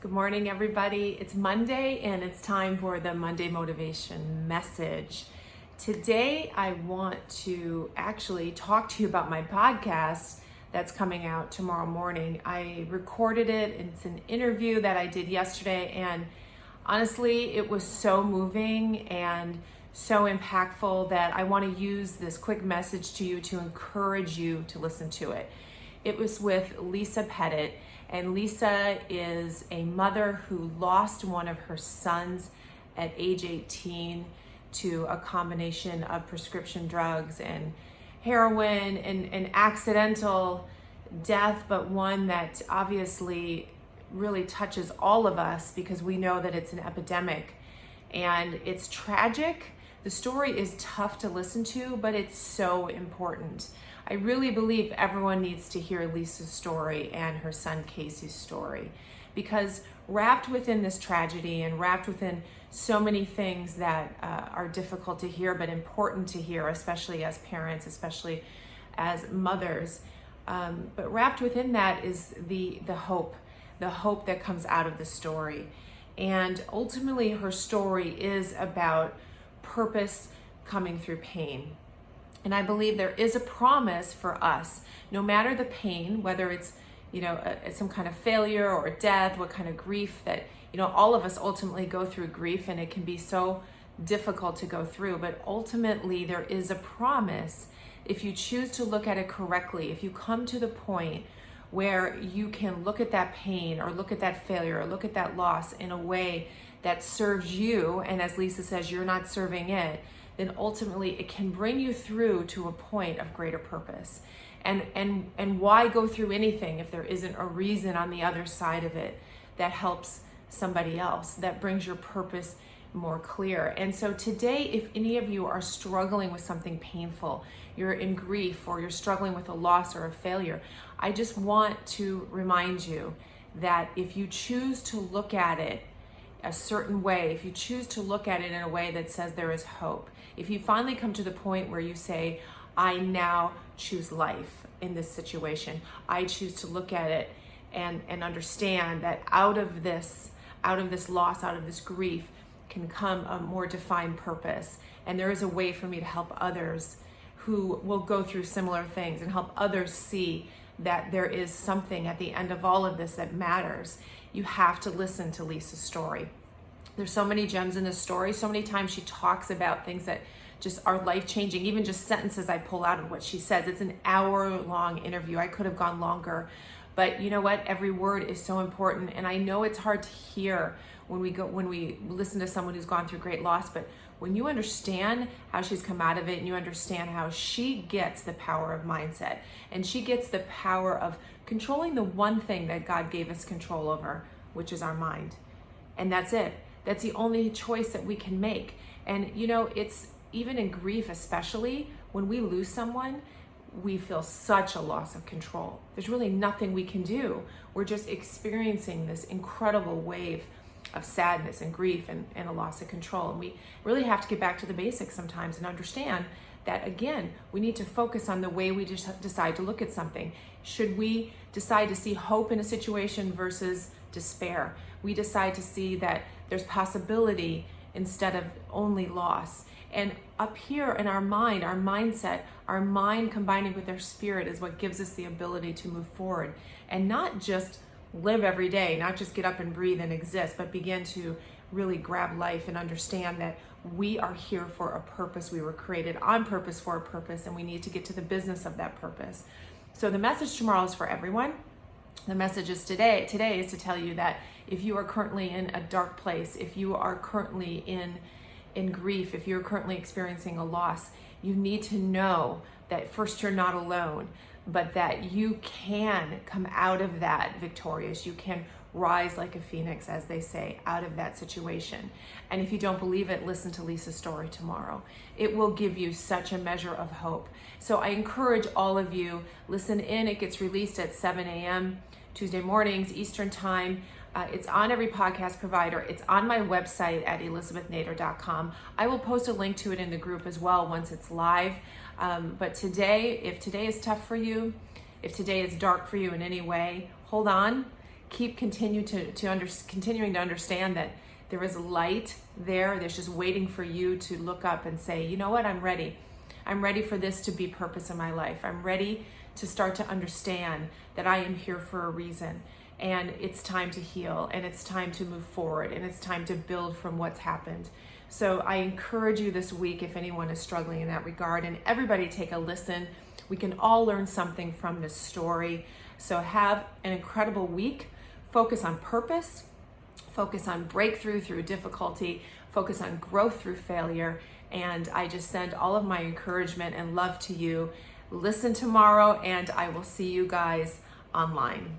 Good morning, everybody. It's Monday and it's time for the Monday Motivation Message. Today, I want to actually talk to you about my podcast that's coming out tomorrow morning. I recorded it. It's an interview that I did yesterday, and honestly, it was so moving and so impactful that I want to use this quick message to you to encourage you to listen to it. It was with Lisa Pettit, and Lisa is a mother who lost one of her sons at age 18 to a combination of prescription drugs and heroin, and an accidental death, but one that obviously really touches all of us because we know that it's an epidemic and it's tragic. The story is tough to listen to, but it's so important. I really believe everyone needs to hear Lisa's story and her son Casey's story, because wrapped within this tragedy and wrapped within so many things that are difficult to hear but important to hear, especially as parents, especially as mothers, but wrapped within that is the hope that comes out of the story. And ultimately her story is about purpose coming through pain. And I believe there is a promise for us, no matter the pain, whether it's, some kind of failure or death, what kind of grief that, all of us ultimately go through grief, and it can be so difficult to go through. But ultimately there is a promise if you choose to look at it correctly, if you come to the point where you can look at that pain or look at that failure or look at that loss in a way that serves you, and as Lisa says, you're not serving it, then ultimately it can bring you through to a point of greater purpose. And why go through anything if there isn't a reason on the other side of it that helps somebody else, that brings your purpose more clear. And so today, if any of you are struggling with something painful, you're in grief, or you're struggling with a loss or a failure, I just want to remind you that if you choose to look at it a certain way, if you choose to look at it in a way that says there is hope, if you finally come to the point where you say, I now choose life in this situation, I choose to look at it and understand that out of this loss, out of this grief, can come a more defined purpose. And there is a way for me to help others who will go through similar things and help others see that there is something at the end of all of this that matters. You have to listen to Lisa's story. There's so many gems in this story. So many times she talks about things that just are life-changing, even just sentences I pull out of what she says. It's an hour-long interview. I could have gone longer, but you know what? Every word is so important. And I know it's hard to hear when we listen to someone who's gone through great loss, but when you understand how she's come out of it, and you understand how she gets the power of mindset, and she gets the power of controlling the one thing that God gave us control over, which is our mind. And that's it. That's the only choice that we can make. And it's even in grief, especially when we lose someone, we feel such a loss of control. There's really nothing we can do. We're just experiencing this incredible wave of sadness and grief and a loss of control. And we really have to get back to the basics sometimes and understand that, again, we need to focus on the way we just decide to look at something. Should we decide to see hope in a situation versus despair? We decide to see that there's possibility instead of only loss. And up here in our mind, our mindset, our mind combining with our spirit is what gives us the ability to move forward and not just live every day, not just get up and breathe and exist, but begin to really grab life and understand that we are here for a purpose. We were created on purpose for a purpose, and we need to get to the business of that purpose. So the message tomorrow is for everyone. The message is today is to tell you that if you are currently in a dark place, if you are currently in grief, if you're currently experiencing a loss, you need to know that first, you're not alone, but that you can come out of that victorious. You can rise like a phoenix, as they say, out of that situation. And if you don't believe it, listen to Lisa's story tomorrow. It will give you such a measure of hope. So I encourage all of you, listen in. It gets released at 7 a.m. Tuesday mornings, Eastern time. It's on every podcast provider. It's on my website at elizabethnader.com. I will post a link to it in the group as well once it's live. But today, if today is tough for you, if today is dark for you in any way, hold on. continuing to understand that there is light there. There's just waiting for you to look up and say, you know what, I'm ready. I'm ready for this to be purpose in my life. I'm ready to start to understand that I am here for a reason. And it's time to heal, and it's time to move forward, and it's time to build from what's happened. So I encourage you this week, if anyone is struggling in that regard, and everybody take a listen. We can all learn something from this story. So have an incredible week. Focus on purpose, focus on breakthrough through difficulty, focus on growth through failure. And I just send all of my encouragement and love to you. Listen tomorrow, and I will see you guys online.